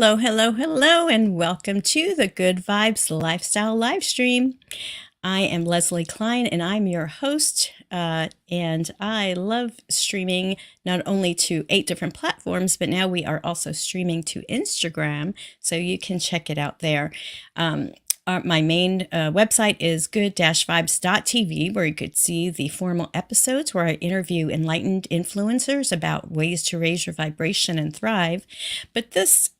Hello, hello, hello, and welcome to the Good Vibes Lifestyle live stream. I am Leslie Klein, and I'm your host. And I love streaming not only to 8 different platforms, but now we are also streaming to Instagram, so you can check it out there. My main website is good-vibes.tv, where you could see the formal episodes where I interview enlightened influencers about ways to raise your vibration and thrive. But this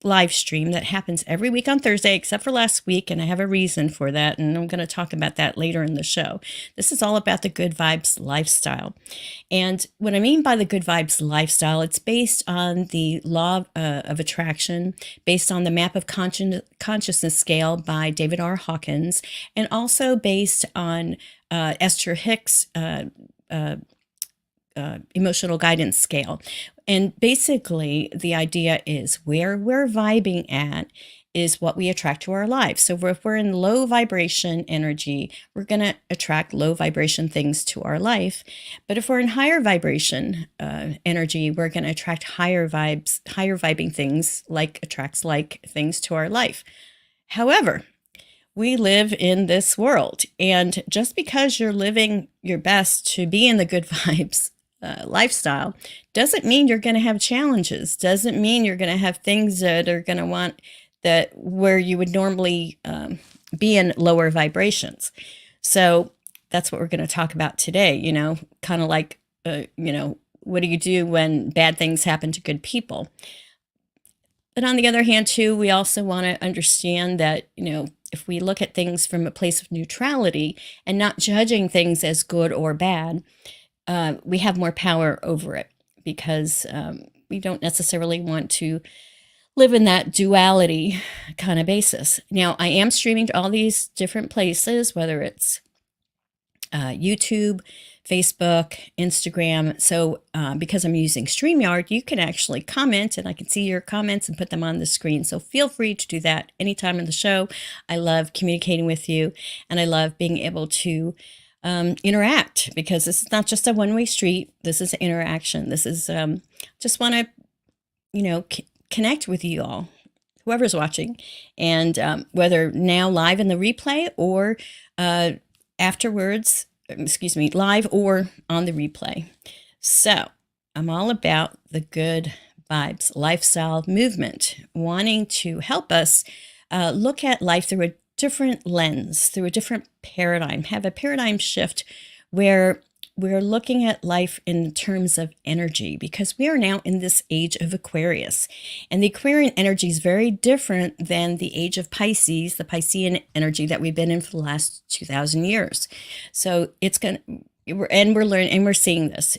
live stream that happens every week on Thursday, except for last week, and I have a reason for that, and I'm going to talk about that later in the show. This is all about the Good Vibes lifestyle. And what I mean by the Good Vibes lifestyle, it's based on the law of attraction, based on the map of consciousness scale by David R. Hawkins, and also based on Esther Hicks' emotional guidance scale. And basically, the idea is where we're vibing at is what we attract to our lives. So if we're in low vibration energy, we're going to attract low vibration things to our life. But if we're in higher vibration energy, we're going to attract higher vibing things, like attracts like things to our life. However, we live in this world, and just because you're living your best to be in the good vibes lifestyle doesn't mean you're going to have challenges, doesn't mean you're going to have things that are going to want that where you would normally be in lower vibrations. So that's what we're going to talk about today, kind of like, what do you do when bad things happen to good people? But on the other hand, too, we also want to understand that, if we look at things from a place of neutrality and not judging things as good or bad, we have more power over it, because we don't necessarily want to live in that duality kind of basis. Now, I am streaming to all these different places, whether it's YouTube, Facebook, Instagram. So because I'm using StreamYard, you can actually comment, and I can see your comments and put them on the screen. So feel free to do that anytime in the show. I love communicating with you, and I love being able to interact, because this is not just a one-way street. This is interaction. This is just want to, connect with you all, whoever's watching, and whether now live in the replay or afterwards, live or on the replay. So I'm all about the Good Vibes lifestyle movement, wanting to help us look at life through a different lens, through a different paradigm, have a paradigm shift where we're looking at life in terms of energy, because we are now in this age of Aquarius, and the Aquarian energy is very different than the age of Pisces, the Piscean energy that we've been in for the last 2,000 years. So we're learning, and we're seeing this.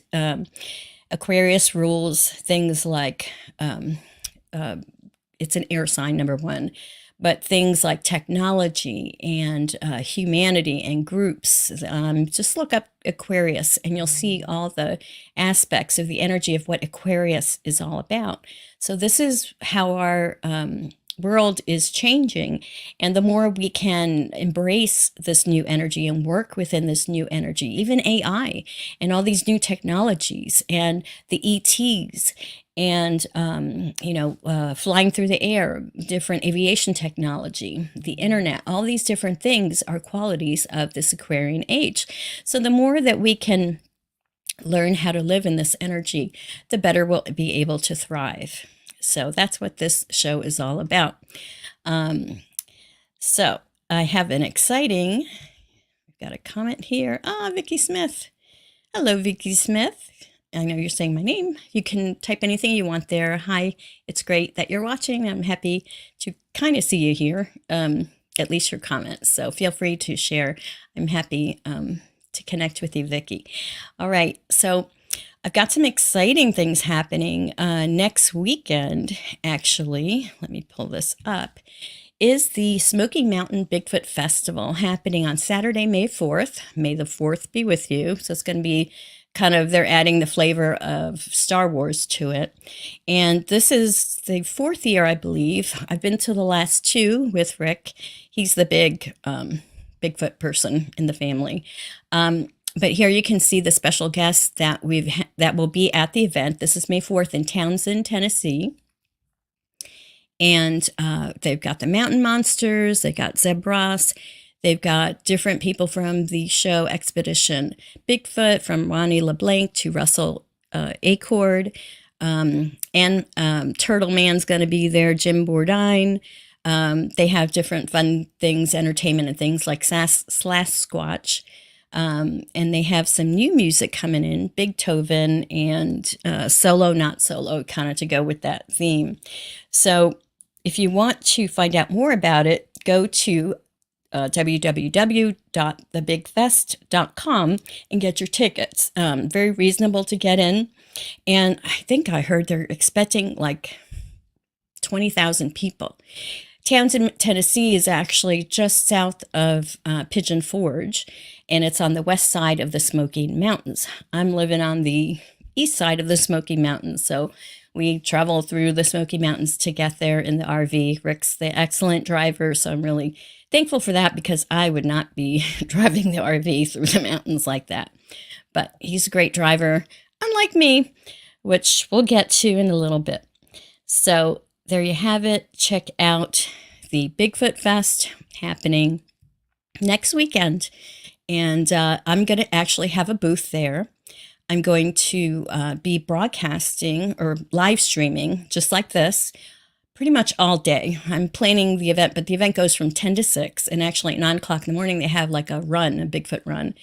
Aquarius rules things like, it's an air sign, number one. But things like technology and humanity and groups, just look up Aquarius and you'll see all the aspects of the energy of what Aquarius is all about. So this is how our world is changing. And the more we can embrace this new energy and work within this new energy, even AI and all these new technologies and the ETs, and flying through the air, different aviation technology, the internet, all these different things are qualities of this Aquarian age. So the more that we can learn how to live in this energy, the better we'll be able to thrive. So that's what this show is all about. So I have an exciting, we've got a comment here. Vicky Smith. Hello, Vicky Smith. I know you're saying my name. You can type anything you want there. Hi, it's great that you're watching. I'm happy to kind of see you here, at least your comments. So feel free to share. I'm happy to connect with you, Vicky. All right, so I've got some exciting things happening next weekend, actually. Let me pull this up. Is the Smoky Mountain Bigfoot Festival happening on Saturday, May 4th. May the 4th be with you. So it's going to be kind of, they're adding the flavor of Star Wars to it. And this is the 4th year, I believe. I've been to the last 2 with Rick. He's the big Bigfoot person in the family. But here you can see the special guests that will be at the event. This is May 4th in Townsend, Tennessee. And they've got the mountain monsters, they've got zebras, they've got different people from the show Expedition Bigfoot, from Ronnie LeBlanc to Russell Acord. And Turtle Man's going to be there, Jim Bourdine. They have different fun things, entertainment and things like Slash Squatch. And they have some new music coming in, Beethoven and Solo Not Solo, kind of to go with that theme. So if you want to find out more about it, go to www.thebigfest.com and get your tickets. Very reasonable to get in. And I think I heard they're expecting like 20,000 people. Townsend, Tennessee is actually just south of Pigeon Forge, and it's on the west side of the Smoky Mountains. I'm living on the east side of the Smoky Mountains, so we travel through the Smoky Mountains to get there in the RV. Rick's the excellent driver, so I'm really thankful for that, because I would not be driving the RV through the mountains like that. But he's a great driver, unlike me, which we'll get to in a little bit. So there you have it. Check out the Bigfoot Fest happening next weekend. And I'm going to actually have a booth there. I'm going to be broadcasting or live streaming just like this pretty much all day. I'm planning the event, but the event goes from 10 to 6. And actually at 9 o'clock in the morning, they have like a run, a Bigfoot run.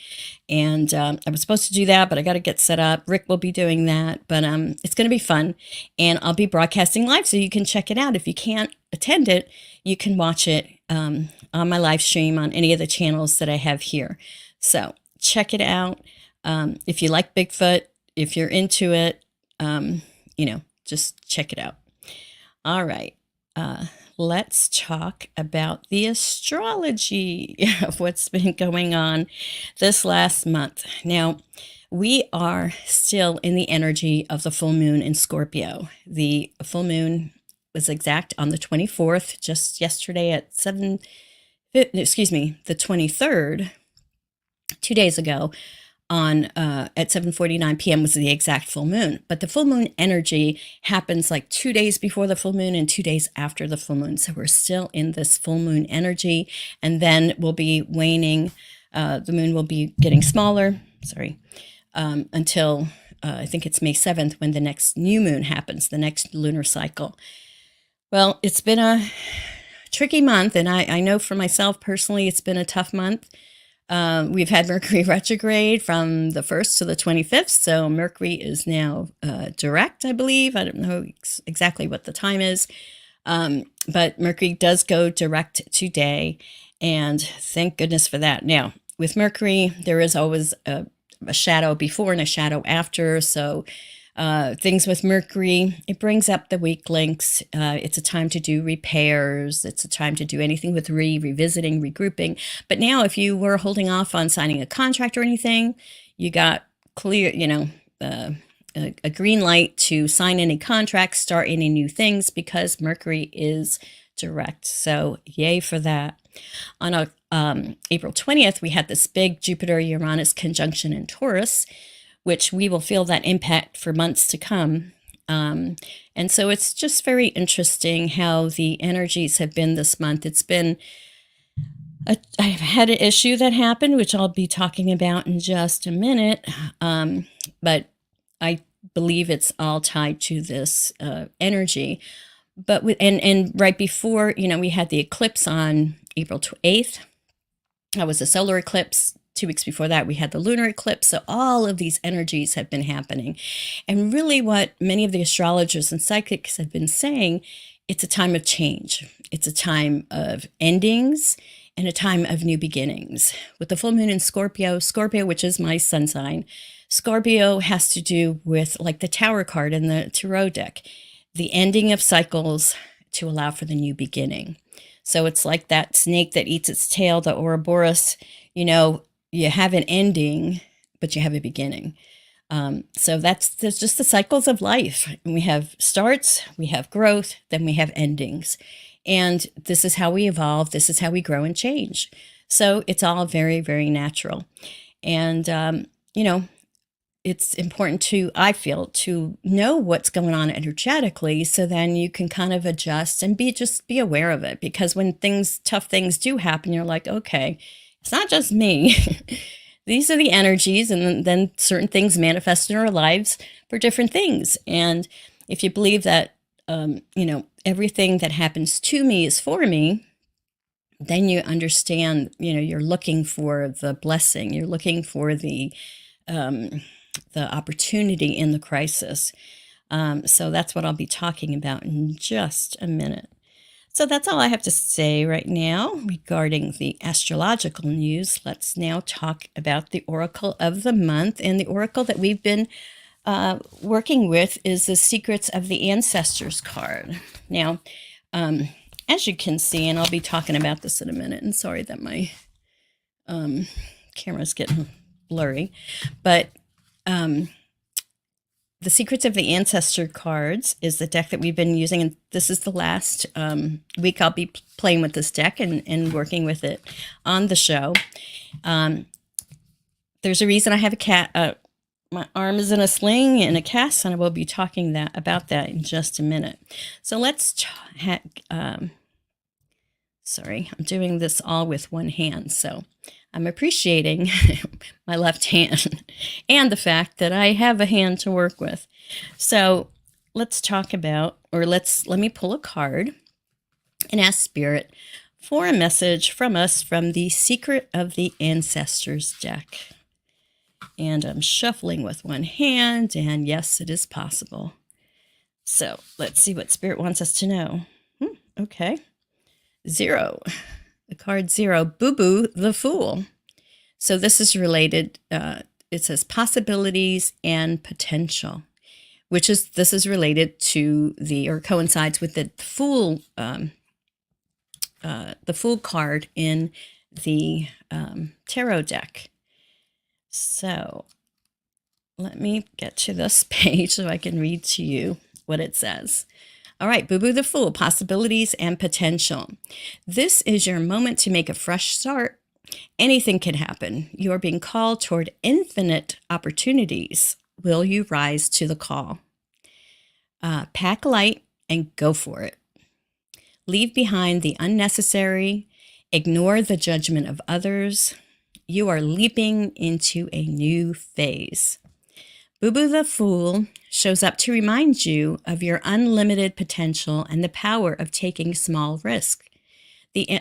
And I was supposed to do that, but I got to get set up. Rick will be doing that, but it's going to be fun. And I'll be broadcasting live, so you can check it out. If you can't attend it, you can watch it on my live stream on any of the channels that I have here. So check it out. If you like Bigfoot, if you're into it, just check it out. All right. Let's talk about the astrology of what's been going on this last month. Now, we are still in the energy of the full moon in Scorpio. The full moon was exact on the 24th, just yesterday at the 23rd, 2 days ago, at 7:49 p.m. was the exact full moon. But the full moon energy happens like 2 days before the full moon and 2 days after the full moon. So we're still in this full moon energy, and then we'll be waning. The moon will be getting smaller, until I think it's May 7th when the next new moon happens, the next lunar cycle. Well, it's been a tricky month, and I know for myself personally, it's been a tough month. We've had Mercury retrograde from the 1st to the 25th. So Mercury is now direct, I believe. I don't know exactly what the time is. But Mercury does go direct today. And thank goodness for that. Now, with Mercury, there is always a shadow before and a shadow after. So things with Mercury, it brings up the weak links. It's a time to do repairs. It's a time to do anything with revisiting, regrouping. But now if you were holding off on signing a contract or anything, you got clear, a green light to sign any contracts, start any new things, because Mercury is direct. So yay for that. On April 20th, we had this big Jupiter-Uranus conjunction in Taurus, which we will feel that impact for months to come. And so it's just very interesting how the energies have been this month. It's been, I've had an issue that happened, which I'll be talking about in just a minute. But I believe it's all tied to this energy. But and right before, we had the eclipse on April 8th. That was a solar eclipse. 2 weeks before that, we had the lunar eclipse. So all of these energies have been happening. And really what many of the astrologers and psychics have been saying, it's a time of change. It's a time of endings and a time of new beginnings. With the full moon in Scorpio, which is my sun sign, Scorpio has to do with like the Tower card in the tarot deck, the ending of cycles to allow for the new beginning. So it's like that snake that eats its tail, the Ouroboros, you have an ending, but you have a beginning. So there's just the cycles of life. We have starts, we have growth, then we have endings. And this is how we evolve. This is how we grow and change. So it's all very, very natural. And, it's important to, I feel, to know what's going on energetically, so then you can kind of adjust and just be aware of it. Because when tough things do happen, you're like, okay, it's not just me. These are the energies, and then certain things manifest in our lives for different things. And if you believe that, everything that happens to me is for me, then you understand, you're looking for the blessing, you're looking for the opportunity in the crisis. So that's what I'll be talking about in just a minute. So that's all I have to say right now regarding the astrological news. Let's now talk about the Oracle of the month. And the Oracle that we've been working with is the Secrets of the Ancestors card. Now, as you can see, and I'll be talking about this in a minute, and sorry that my camera's getting blurry, but the Secrets of the Ancestor cards is the deck that we've been using, and this is the last week I'll be playing with this deck and working with it on the show. There's a reason I have a cat. My arm is in a sling and a cast, and I will be talking about that in just a minute. So let's sorry, I'm doing this all with one hand, so I'm appreciating my left hand and the fact that I have a hand to work with. So let's talk about, or let me pull a card and ask Spirit for a message from us from the Secret of the Ancestors deck. And I'm shuffling with one hand, and yes, it is possible. So let's see what Spirit wants us to know. Okay. 0. The card 0, Boo Boo the Fool. So this is related, it says possibilities and potential, this is related to or coincides with the Fool card in the tarot deck. So let me get to this page so I can read to you what it says. All right, Boo Boo the Fool, possibilities and potential. This is your moment to make a fresh start. Anything can happen. You are being called toward infinite opportunities. Will you rise to the call? Pack light and go for it. Leave behind the unnecessary. Ignore the judgment of others. You are leaping into a new phase. Boo Boo the Fool shows up to remind you of your unlimited potential and the power of taking small risks.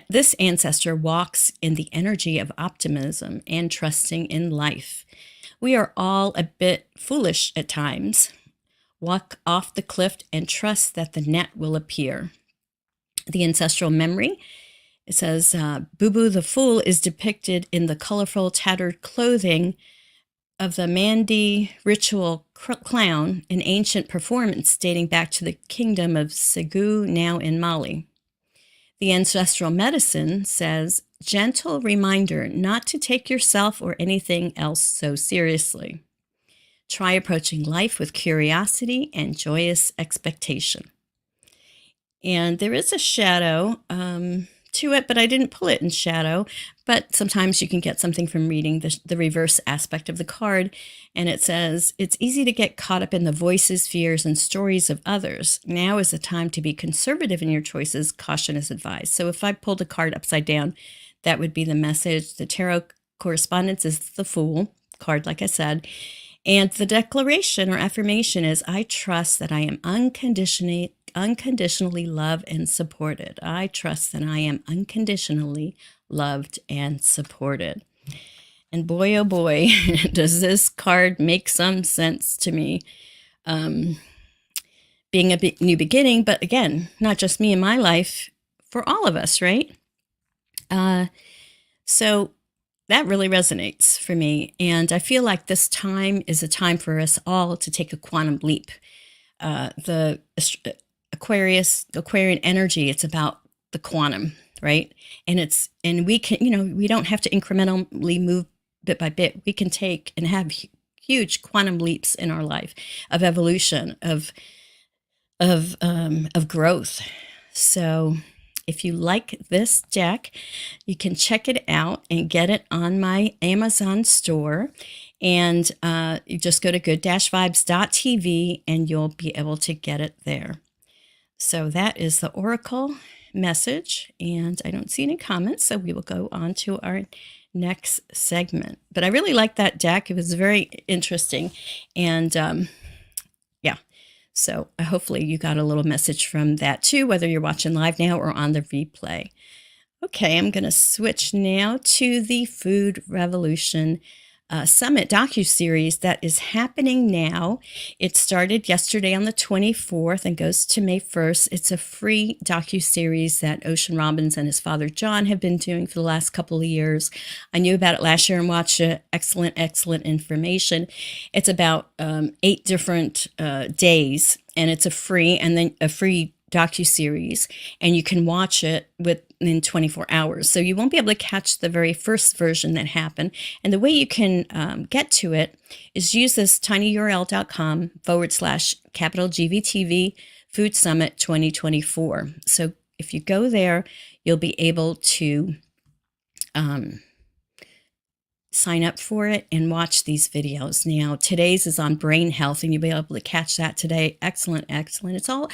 This ancestor walks in the energy of optimism and trusting in life. We are all a bit foolish at times. Walk off the cliff and trust that the net will appear. The ancestral memory, it says, Boo Boo the Fool is depicted in the colorful, tattered clothing of the Mandi ritual clown, an ancient performance dating back to the kingdom of Segu, now in Mali. The ancestral medicine says, gentle reminder not to take yourself or anything else so seriously. Try approaching life with curiosity and joyous expectation. And there is a shadow to it, but I didn't pull it in shadow. But sometimes you can get something from reading the reverse aspect of the card. And it says, it's easy to get caught up in the voices, fears, and stories of others. Now is the time to be conservative in your choices. Caution is advised. So if I pulled a card upside down, that would be the message. The tarot correspondence is the Fool card, like I said. And the declaration or affirmation is, I trust that I am unconditionally loved and supported. I trust that I am unconditionally loved and supported. And boy, oh boy, does this card make some sense to me. Being a new beginning, but again, not just me in my life, for all of us, right? So that really resonates for me. And I feel like this time is a time for us all to take a quantum leap. The Aquarian energy, it's about the quantum, right? And we can, we don't have to incrementally move bit by bit. We can take and have huge quantum leaps in our life of evolution, of growth. So if you like this deck, you can check it out and get it on my Amazon store. And you just go to good-vibes.tv and you'll be able to get it there. So that is the Oracle message. And I don't see any comments, so we will go on to our next segment. But I really liked that deck. It was very interesting. And yeah, so hopefully you got a little message from that too, whether you're watching live now or on the replay. Okay, I'm going to switch now to the Food Revolution Summit docuseries that is happening now. It started yesterday on the 24th and goes to May 1st. It's a free docuseries that Ocean Robbins and his father John have been doing for the last couple of years. I knew about it last year and watched it. Excellent information. It's about 8 different days, and it's a free docuseries, and you can watch it within 24 hours. So you won't be able to catch the very first version that happened. And the way you can get to it is use this tinyurl.com/GVTV Food Summit 2024. So if you go there, you'll be able to sign up for it and watch these videos. Now, today's is on brain health, and you'll be able to catch that today. Excellent. It's all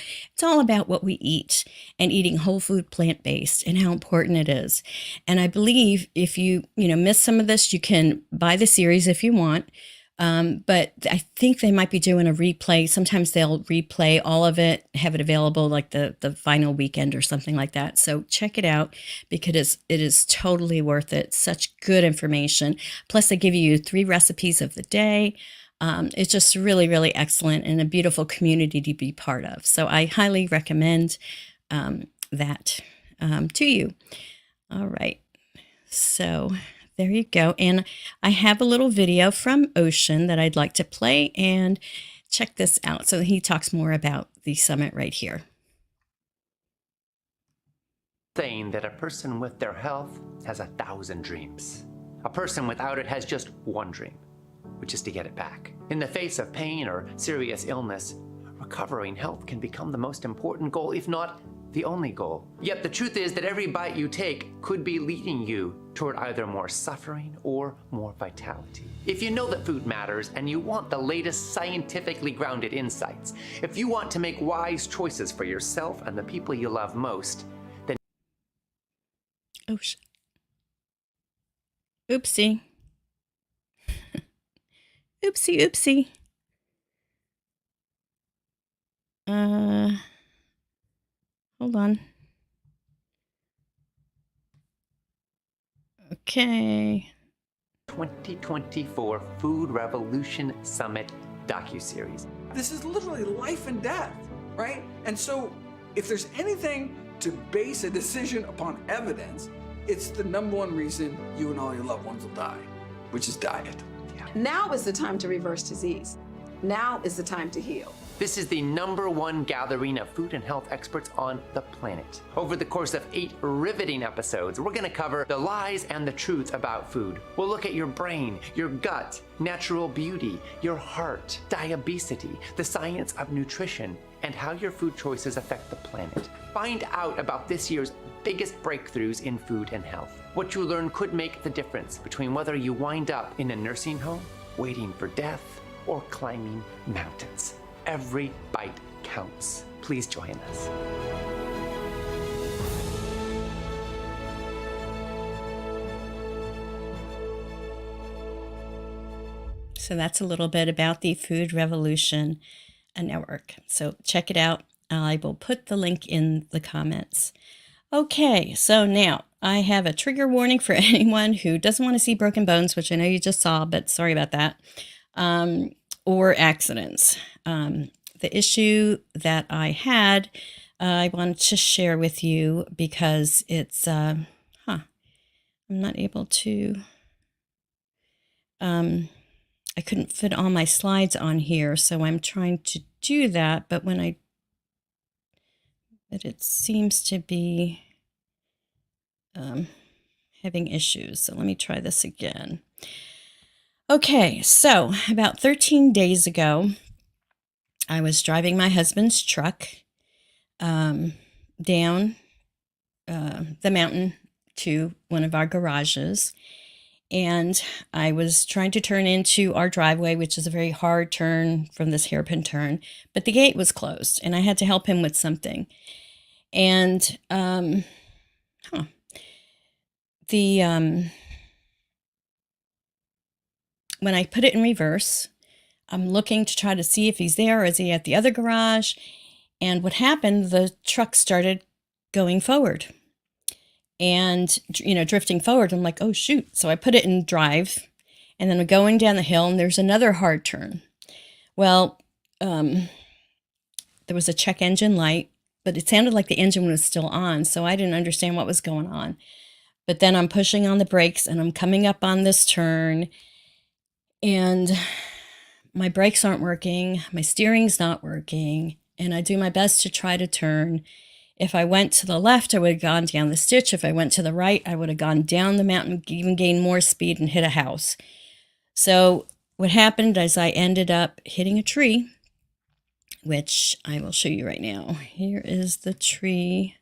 about what we eat and eating whole food, plant-based, and how important it is. And I believe if you miss some of this, you can buy the series if you want. But I think they might be doing a replay. Sometimes they'll replay all of it, have it available like the final weekend or something like that. So check it out because it is totally worth it. Such good information. Plus they give you 3 recipes of the day. It's just really, really excellent and a beautiful community to be part of. So I highly recommend that to you. All right. So there you go. And I have a little video from Ocean that I'd like to play, and check this out. So he talks more about the summit right here. Saying that a person with their health has 1,000 dreams. A person without it has just one dream, which is to get it back. In the face of pain or serious illness, recovering health can become the most important goal, if not the only goal. Yet the truth is that every bite you take could be leading you toward either more suffering or more vitality. If you know that food matters and you want the latest scientifically grounded insights, if you want to make wise choices for yourself and the people you love most, then Oopsie. Oopsie. Hold on. Okay. 2024 Food Revolution Summit docuseries. This is literally life and death, right? And so if there's anything to base a decision upon evidence, it's the #1 reason you and all your loved ones will die, which is diet. Yeah. Now is the time to reverse disease. Now is the time to heal. This is the #1 gathering of food and health experts on the planet. Over the course of 8 riveting episodes, we're going to cover the lies and the truth about food. We'll look at your brain, your gut, natural beauty, your heart, diabetes, the science of nutrition, and how your food choices affect the planet. Find out about this year's biggest breakthroughs in food and health. What you learn could make the difference between whether you wind up in a nursing home, waiting for death, or climbing mountains. Every bite counts. Please join us. So that's a little bit about the Food Revolution Network. So check it out. I will put the link in the comments. Okay, so now I have a trigger warning for anyone who doesn't want to see broken bones, which I know you just saw, but sorry about that. Or accidents. The issue that I had, I wanted to share with you because it's, I'm not able to, I couldn't fit all my slides on here, so I'm trying to do that, but it seems to be having issues. So let me try this again. Okay, so about 13 days ago, I was driving my husband's truck down the mountain to one of our garages, and I was trying to turn into our driveway, which is a very hard turn from this hairpin turn, but the gate was closed and I had to help him with something. And the when I put it in reverse, I'm looking to try to see if he's there or is he at the other garage. And what happened, the truck started going forward and, drifting forward. I'm like, oh, shoot. So I put it in drive and then we're going down the hill and there's another hard turn. Well, there was a check engine light, but it sounded like the engine was still on. So I didn't understand what was going on. But then I'm pushing on the brakes and I'm coming up on this turn and my brakes aren't working. My steering's not working. And I do my best to try to turn. If I went to the left, I would have gone down the stitch. If I went to the right, I would have gone down the mountain, even gained more speed and hit a house. So what happened is I ended up hitting a tree, which I will show you right now. Here is the tree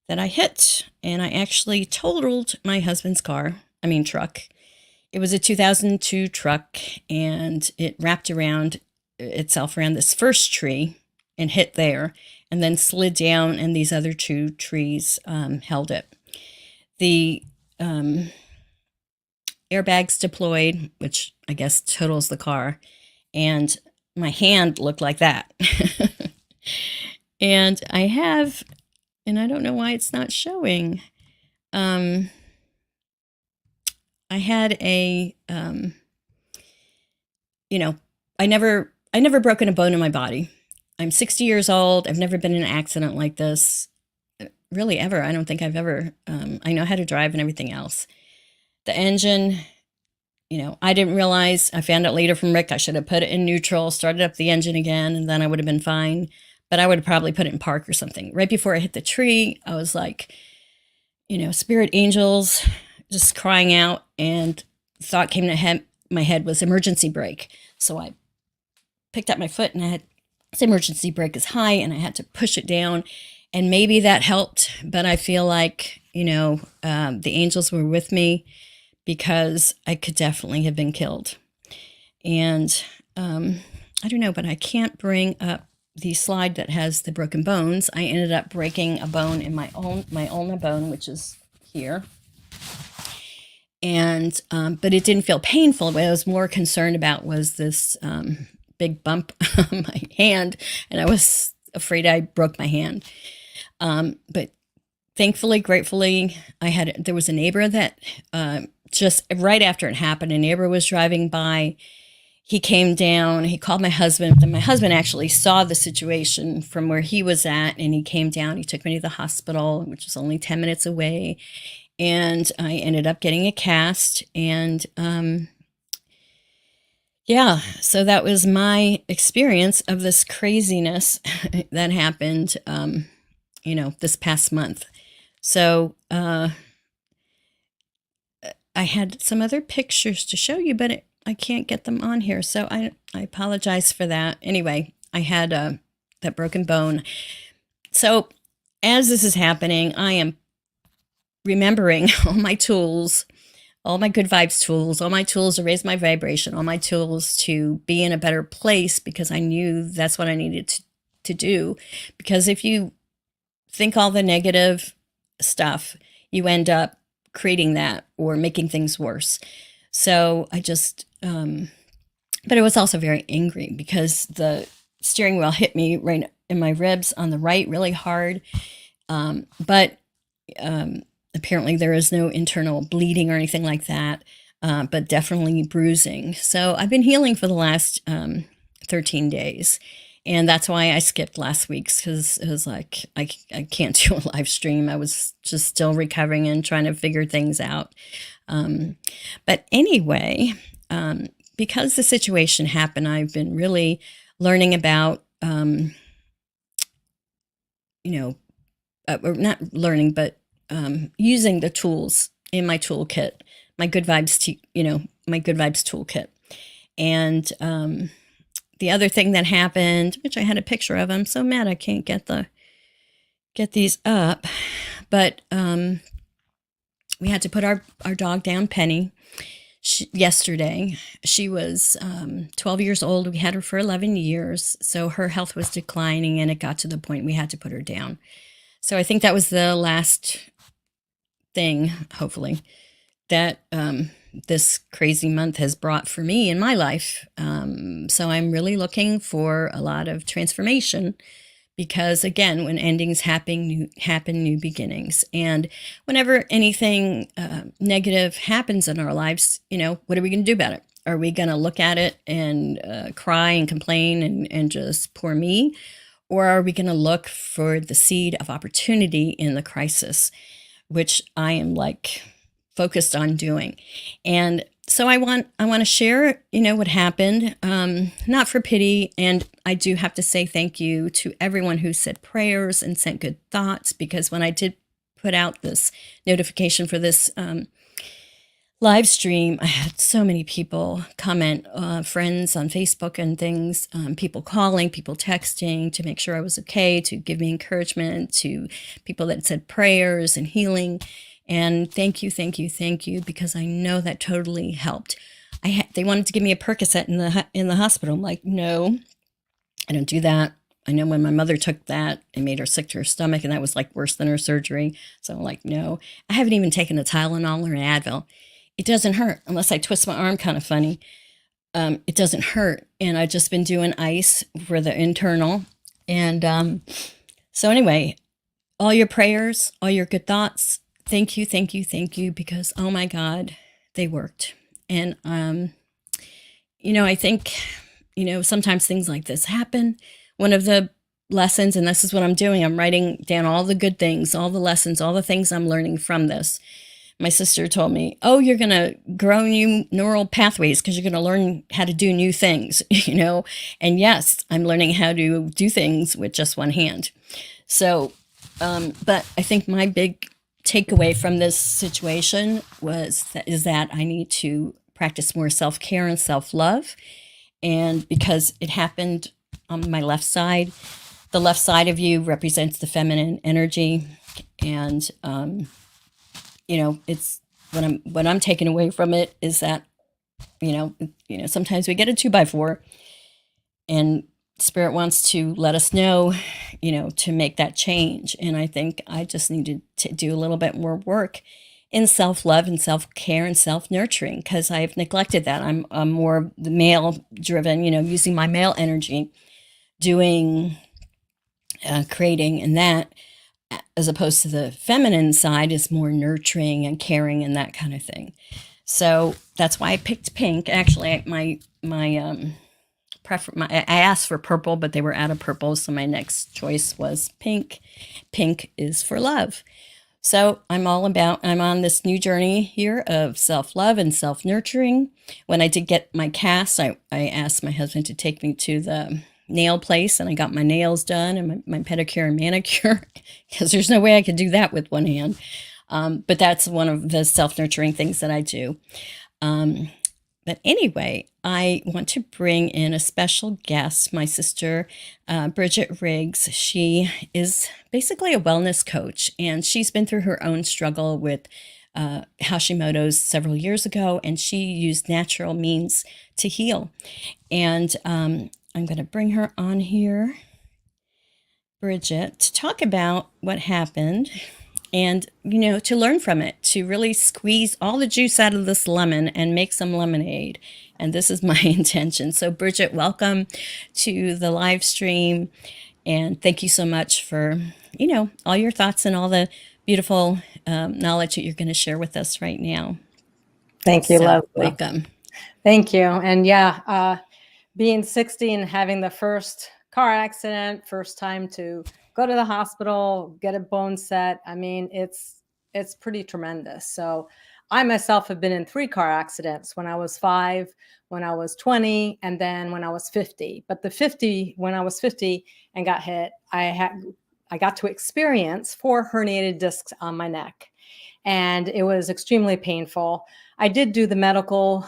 that I hit. And I actually totaled my husband's truck. It was a 2002 truck and it wrapped around itself around this first tree and hit there and then slid down and these other two trees held it. The airbags deployed, which I guess totals the car, and my hand looked like that. And I don't know why it's not showing. I had I never broken a bone in my body. I'm 60 years old. I've never been in an accident like this, really ever. I don't think I've ever, I know how to drive and everything else. The engine, I didn't realize, I found out later from Rick, I should have put it in neutral, started up the engine again, and then I would have been fine. But I would have probably put it in park or something. Right before I hit the tree, I was like, spirit angels, just crying out, and thought came to my head was emergency brake. So I picked up my foot and this emergency brake is high and I had to push it down, and maybe that helped. But I feel like, the angels were with me because I could definitely have been killed. And I don't know, but I can't bring up the slide that has the broken bones. I ended up breaking a bone in my ulna bone, which is here. And, but it didn't feel painful. What I was more concerned about was this big bump on my hand. And I was afraid I broke my hand. But thankfully, gratefully, there was a neighbor that, just right after it happened, a neighbor was driving by. He came down, he called my husband, and my husband actually saw the situation from where he was at, and he came down, he took me to the hospital, which was only 10 minutes away, and I ended up getting a cast, and so that was my experience of this craziness that happened, this past month. So I had some other pictures to show you, but I can't get them on here, so I apologize for that. Anyway, I had that broken bone. So as this is happening, I am remembering all my tools, all my good vibes tools, all my tools to raise my vibration, all my tools to be in a better place, because I knew that's what I needed to do. Because if you think all the negative stuff, you end up creating that or making things worse. So I just, but I was also very angry because the steering wheel hit me right in my ribs on the right really hard. But apparently there is no internal bleeding or anything like that, but definitely bruising. So I've been healing for the last 13 days. And that's why I skipped last week's, because it was like, I can't do a live stream. I was just still recovering and trying to figure things out. But anyway, because the situation happened, I've been really learning about, or not learning, but using the tools in my toolkit, my good vibes, my good vibes toolkit. And the other thing that happened, which I had a picture of, I'm so mad I can't get these up, but we had to put our dog down, Penny, yesterday. She was 12 years old. We had her for 11 years. So her health was declining, and it got to the point we had to put her down. So I think that was the last thing, hopefully, that this crazy month has brought for me in my life. So I'm really looking for a lot of transformation, because again, when endings happen, new beginnings. And whenever anything negative happens in our lives, what are we going to do about it? Are we going to look at it and cry and complain and just poor me? Or are we going to look for the seed of opportunity in the crisis, which I am like focused on doing? And so I want to share, what happened, not for pity. And I do have to say thank you to everyone who said prayers and sent good thoughts, because when I did put out this notification for this live stream, I had so many people comment, friends on Facebook and things, people calling, people texting to make sure I was okay, to give me encouragement, to people that said prayers and healing. And thank you, because I know that totally helped. They wanted to give me a Percocet in the hospital. I'm like, no, I don't do that. I know when my mother took that, it made her sick to her stomach, and that was like worse than her surgery. So I'm like, no. I haven't even taken a Tylenol or an Advil. It doesn't hurt unless I twist my arm kind of funny. It doesn't hurt. And I've just been doing ice for the internal. And so anyway, all your prayers, all your good thoughts, thank you, because, oh my God, they worked. And, I think, sometimes things like this happen. One of the lessons, and this is what I'm doing, I'm writing down all the good things, all the lessons, all the things I'm learning from this. My sister told me, oh, you're going to grow new neural pathways because you're going to learn how to do new things, And yes, I'm learning how to do things with just one hand. So, but I think my big takeaway from this situation is that I need to practice more self-care and self-love. And because it happened on my left side, the left side of you represents the feminine energy. And, it's what I'm taking away from it is that, sometimes we get a 2x4, and Spirit wants to let us know, to make that change. And I think I just needed to do a little bit more work in self-love and self-care and self-nurturing, because I've neglected that. I'm more the male driven, using my male energy, doing, creating, and that, as opposed to the feminine side is more nurturing and caring and that kind of thing. So that's why I picked pink. Actually, I asked for purple, but they were out of purple, so my next choice was pink. Pink is for love. So I'm on this new journey here of self-love and self-nurturing. When I did get my cast, I asked my husband to take me to the nail place, and I got my nails done and my pedicure and manicure, because there's no way I could do that with one hand. But that's one of the self-nurturing things that I do. But anyway, I want to bring in a special guest, my sister, Bridget Riggs. She is basically a wellness coach, and she's been through her own struggle with Hashimoto's several years ago, and she used natural means to heal. And I'm going to bring her on here, Bridget, to talk about what happened and, to learn from it, to really squeeze all the juice out of this lemon and make some lemonade. And this is my intention. So Bridget, welcome to the live stream. And thank you so much for, all your thoughts and all the beautiful knowledge that you're going to share with us right now. Thank you, Leslie. Welcome. Thank you. And yeah, being 60 and having the first car accident, first time to go to the hospital, get a bone set. I mean, it's pretty tremendous. So I myself have been in 3 car accidents: when I was 5, when I was 20, and then when I was 50. But when I was 50 and got hit, I got to experience 4 herniated discs on my neck, and it was extremely painful. I did do the medical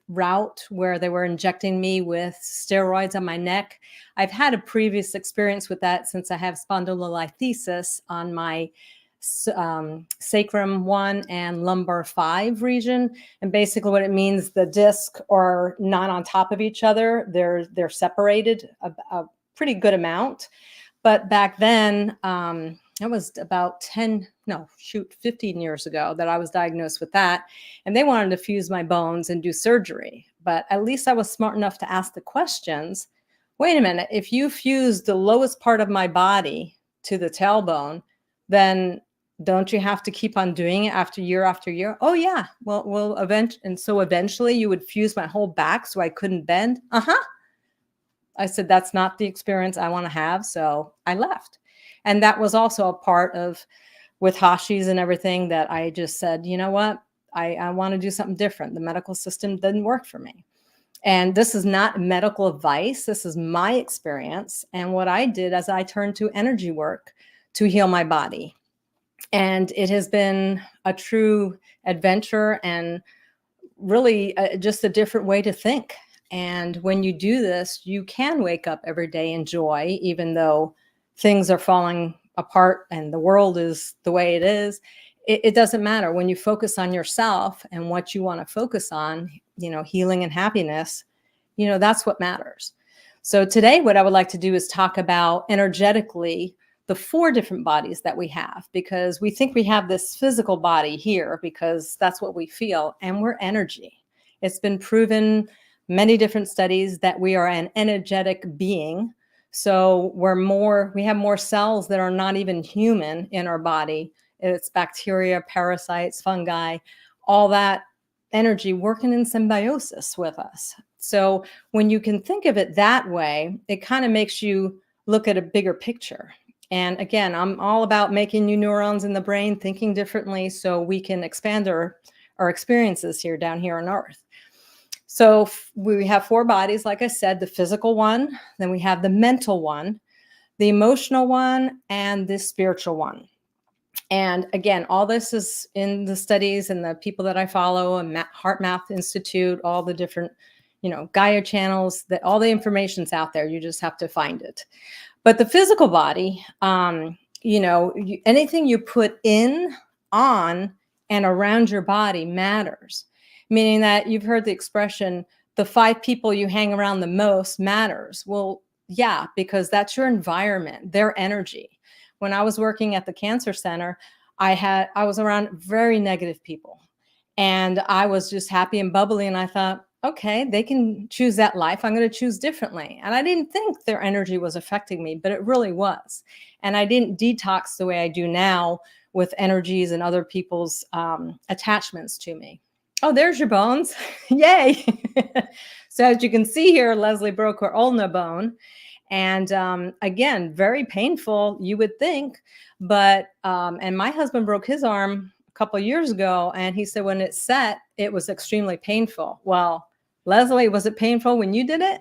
route where they were injecting me with steroids on my neck. I've had a previous experience with that since I have spondylolisthesis on my sacrum 1 and lumbar 5 region. And basically what it means, the discs are not on top of each other. They're separated a pretty good amount. But back then, it was about 15 years ago that I was diagnosed with that. And they wanted to fuse my bones and do surgery. But at least I was smart enough to ask the questions. Wait a minute, if you fuse the lowest part of my body to the tailbone, then don't you have to keep on doing it after year? Oh yeah, well, eventually you would fuse my whole back so I couldn't bend. I said, that's not the experience I want to have. So I left. And that was also a part of, with Hashi's and everything, that I just said, you know what? I want to do something different. The medical system didn't work for me. And this is not medical advice. This is my experience. And what I did is I turned to energy work to heal my body. And it has been a true adventure and really just a different way to think. And when you do this, you can wake up every day in joy, even though things are falling apart and the world is the way it is. It doesn't matter. When you focus on yourself and what you want to focus on, healing and happiness, that's what matters. So today, what I would like to do is talk about energetically the 4 different bodies that we have, because we think we have this physical body here because that's what we feel, and we're energy. It's been proven many different studies that we are an energetic being. So we have more cells that are not even human in our body. It's bacteria, parasites, fungi, all that energy working in symbiosis with us. So when you can think of it that way, it kind of makes you look at a bigger picture. And again, I'm all about making new neurons in the brain, thinking differently so we can expand our experiences here down here on Earth. So we have 4 bodies, like I said, the physical one, then we have the mental one, the emotional one, and the spiritual one. And again, all this is in the studies and the people that I follow, and Heart Math Institute, all the different, Gaia channels, that all the information's out there. You just have to find it. But the physical body, anything you put in, on, and around your body matters. Meaning that you've heard the expression, the 5 people you hang around the most matters. Well, yeah, because that's your environment, their energy. When I was working at the cancer center, I was around very negative people, and I was just happy and bubbly. And I thought, okay, they can choose that life. I'm going to choose differently. And I didn't think their energy was affecting me, but it really was. And I didn't detox the way I do now with energies and other people's attachments to me. Oh, there's your bones. Yay. So as you can see here, Leslie broke her ulna bone. And again, very painful, you would think. But, and my husband broke his arm a couple of years ago. And he said when it set, it was extremely painful. Well, Leslie, was it painful when you did it?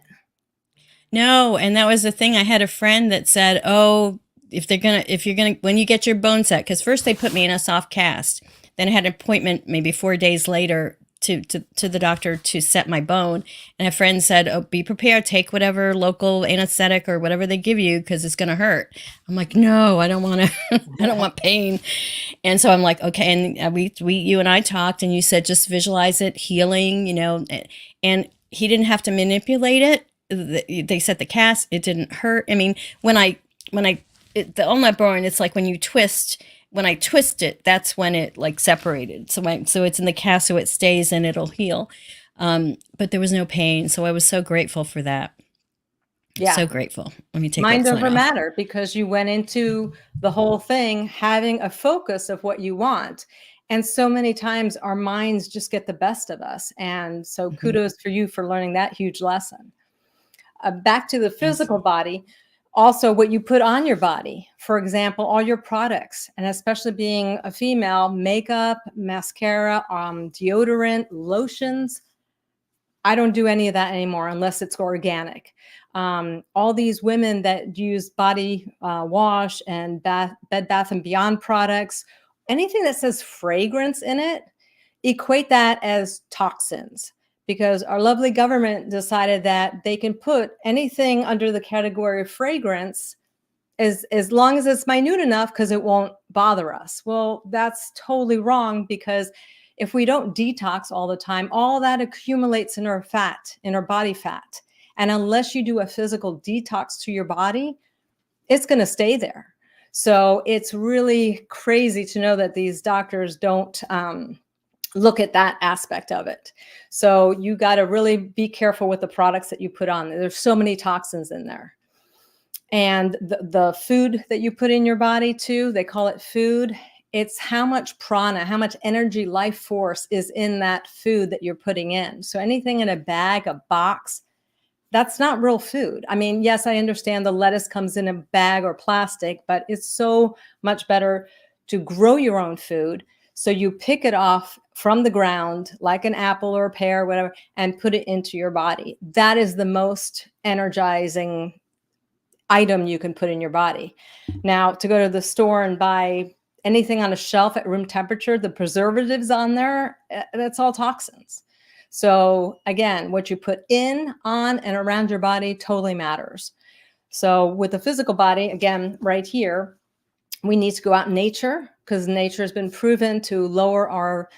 No. And that was the thing. I had a friend that said, oh, when you get your bone set, because first they put me in a soft cast. Then I had an appointment maybe 4 days later to the doctor to set my bone. And a friend said, oh, be prepared, take whatever local anesthetic or whatever they give you, because it's going to hurt. I'm like, no, I don't want to, I don't want pain. And so I'm like, okay. And you and I talked, and you said, just visualize it healing, and he didn't have to manipulate it. They set the cast, it didn't hurt. I mean, the ulna bone, it's like when you twist. When I twist it, that's when it separated. So it's in the cast, so it stays and it'll heal. But there was no pain, so I was so grateful for that. Yeah, so grateful. Let me take mind over matter, because you went into the whole thing having a focus of what you want. And so many times our minds just get the best of us. And so kudos for you for learning that huge lesson. Back to the physical body. Also, what you put on your body, for example, all your products, and especially being a female, makeup, mascara, deodorant, lotions. I don't do any of that anymore unless it's organic. All these women that use body wash and Bed Bath & Beyond products, anything that says fragrance in it, equate that as toxins. Because our lovely government decided that they can put anything under the category of fragrance as long as it's minute enough because it won't bother us. Well, that's totally wrong, because if we don't detox all the time, all that accumulates in our fat, in our body fat. And unless you do a physical detox to your body, it's going to stay there. So it's really crazy to know that these doctors don't look at that aspect of it. So you got to really be careful with the products that you put on. There's so many toxins in there. And the food that you put in your body too, they call it food. It's how much prana, how much energy, life force is in that food that you're putting in. So anything in a bag, a box, that's not real food. I mean, yes, I understand the lettuce comes in a bag or plastic, but it's so much better to grow your own food. So you pick it off from the ground, like an apple or a pear, or whatever, and put it into your body. That is the most energizing item you can put in your body. Now, to go to the store and buy anything on a shelf at room temperature, the preservatives on there, that's all toxins. So again, what you put in, on, and around your body totally matters. So with the physical body, again, right here, we need to go out in nature, because nature has been proven to lower our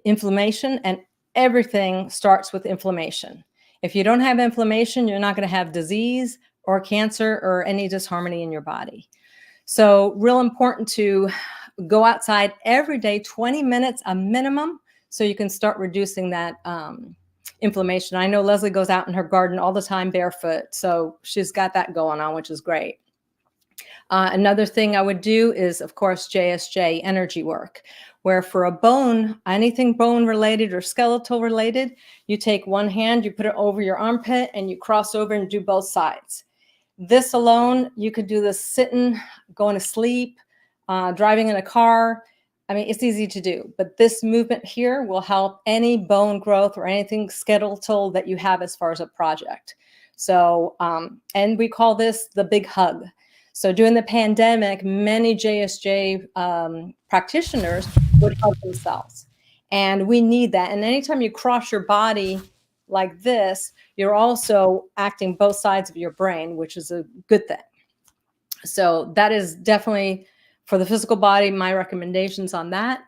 inflammation, and everything starts with inflammation. If you don't have inflammation, you're not going to have disease or cancer or any disharmony in your body. So real important to go outside every day, 20 minutes a minimum, so you can start reducing that inflammation. I know Leslie goes out in her garden all the time barefoot, so she's got that going on, which is great. Another thing I would do is, of course, JSJ, energy work, where for a bone, anything bone related or skeletal related, you take one hand, you put it over your armpit, and you cross over and do both sides. This alone, you could do this sitting, going to sleep, driving in a car. I mean, it's easy to do, but this movement here will help any bone growth or anything skeletal that you have as far as a project. So, and we call this the big hug. So during the pandemic, many JSJ practitioners would hug themselves. And we need that. And anytime you cross your body like this, you're also acting both sides of your brain, which is a good thing. So that is definitely, for the physical body, my recommendations on that.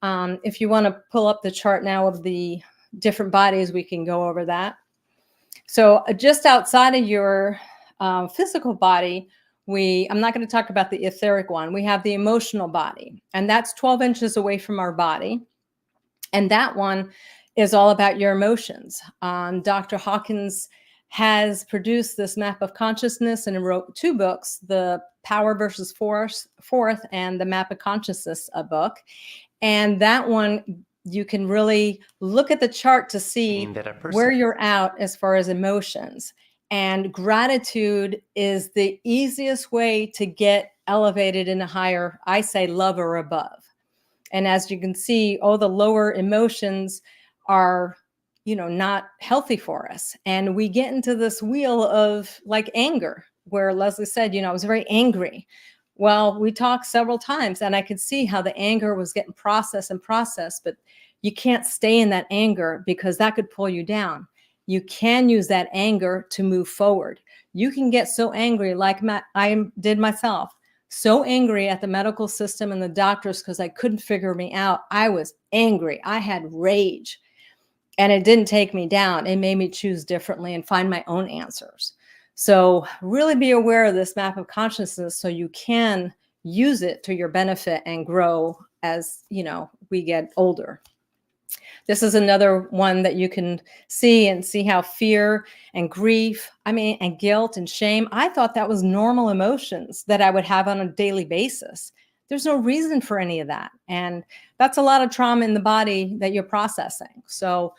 If you want to pull up the chart now of the different bodies, we can go over that. So just outside of your physical body, I'm not going to talk about the etheric one. We have the emotional body, and that's 12 inches away from our body. And that one is all about your emotions. Dr. Hawkins has produced this map of consciousness and wrote 2 books, The Power versus Force and The Map of Consciousness, a book. And that one, you can really look at the chart to see where you're at as far as emotions. And gratitude is the easiest way to get elevated in a higher, I say, love or above. And as you can see, the lower emotions are, not healthy for us. And we get into this wheel of like anger, where Leslie said, I was very angry. Well, we talked several times, and I could see how the anger was getting processed, but you can't stay in that anger, because that could pull you down. You can use that anger to move forward. You can get so angry, like I did myself, so angry at the medical system and the doctors because I couldn't figure me out. I was angry. I had rage, and it didn't take me down. It made me choose differently and find my own answers. So really be aware of this map of consciousness so you can use it to your benefit and grow as, we get older. This is another one that you can see how fear and grief, and guilt and shame, I thought that was normal emotions that I would have on a daily basis. There's no reason for any of that. And that's a lot of trauma in the body that you're processing. So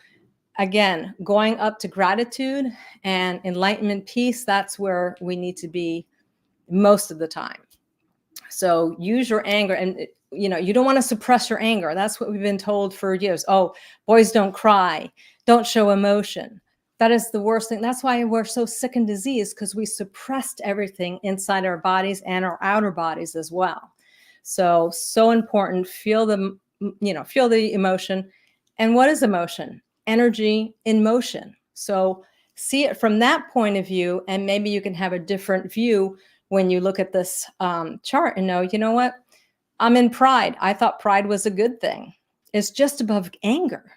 again, going up to gratitude and enlightenment, peace, that's where we need to be most of the time. So use your anger, and you don't want to suppress your anger. That's what we've been told for years. Oh, boys don't cry, don't show emotion. That is the worst thing. That's why we're so sick and diseased, because we suppressed everything inside our bodies and our outer bodies as well. So important. Feel the emotion. And what is emotion? Energy in motion. So see it from that point of view, and maybe you can have a different view when you look at this chart and know, you know what? I'm in pride. I thought pride was a good thing. It's just above anger.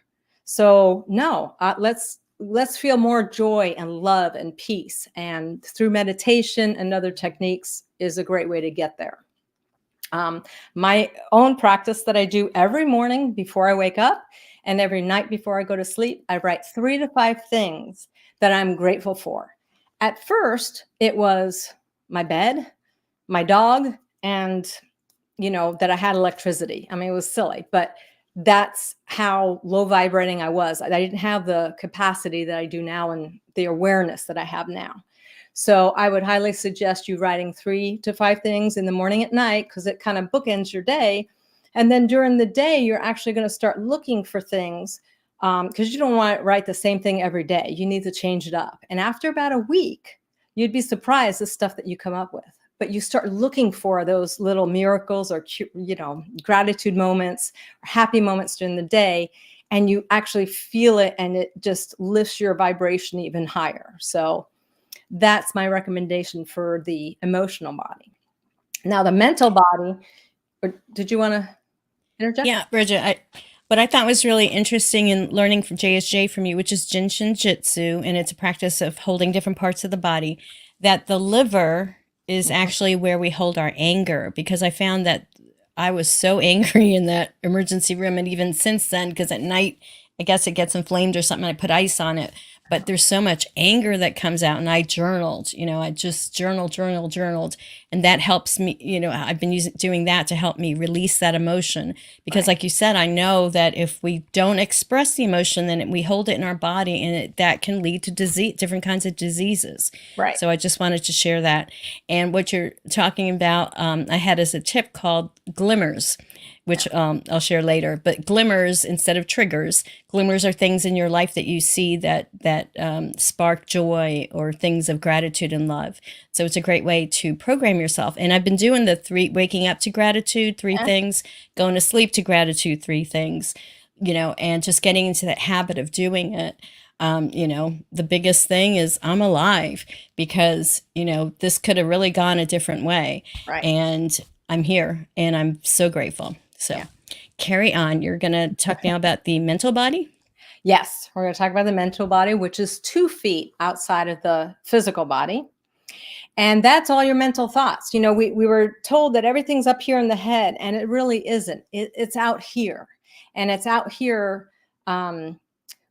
So no, let's feel more joy and love and peace. And through meditation and other techniques is a great way to get there. My own practice that I do every morning before I wake up and every night before I go to sleep, I write 3 to 5 things that I'm grateful for. At first, it was my bed, my dog, and that I had electricity. I mean, it was silly, but that's how low vibrating I was. I didn't have the capacity that I do now and the awareness that I have now. So I would highly suggest you writing 3 to 5 things in the morning at night, because it kind of bookends your day. And then during the day, you're actually going to start looking for things, because you don't want to write the same thing every day. You need to change it up. And after about a week, you'd be surprised the stuff that you come up with. But you start looking for those little miracles or, gratitude moments or happy moments during the day, and you actually feel it, and it just lifts your vibration even higher. So that's my recommendation for the emotional body. Now, the mental body, or did you want to interject? Yeah, Bridget, what I thought was really interesting in learning from JSJ from you, which is Jinshin Jitsu, and it's a practice of holding different parts of the body, that the liver is actually where we hold our anger, because I found that I was so angry in that emergency room. And even since then, because at night, I guess it gets inflamed or something, I put ice on it. But there's so much anger that comes out, and I journaled, I just journaled. And that helps me, I've been doing that to help me release that emotion. Because like you said, I know that if we don't express the emotion, then we hold it in our body, and that can lead to different kinds of diseases. Right. So I just wanted to share that. And what you're talking about, I had as a tip called glimmers, which I'll share later. But glimmers instead of triggers. Glimmers are things in your life that you see that spark joy or things of gratitude and love. So it's a great way to program yourself. And I've been doing the 3, waking up to gratitude, 3 things, going to sleep to gratitude, 3 things, and just getting into that habit of doing it. The biggest thing is I'm alive, because, this could have really gone a different way. Right. And I'm here, and I'm so grateful. So carry on. You're going to talk now about the mental body? Yes, we're going to talk about the mental body, which is 2 feet outside of the physical body. And that's all your mental thoughts. We were told that everything's up here in the head, and it really isn't. It's out here. And it's out here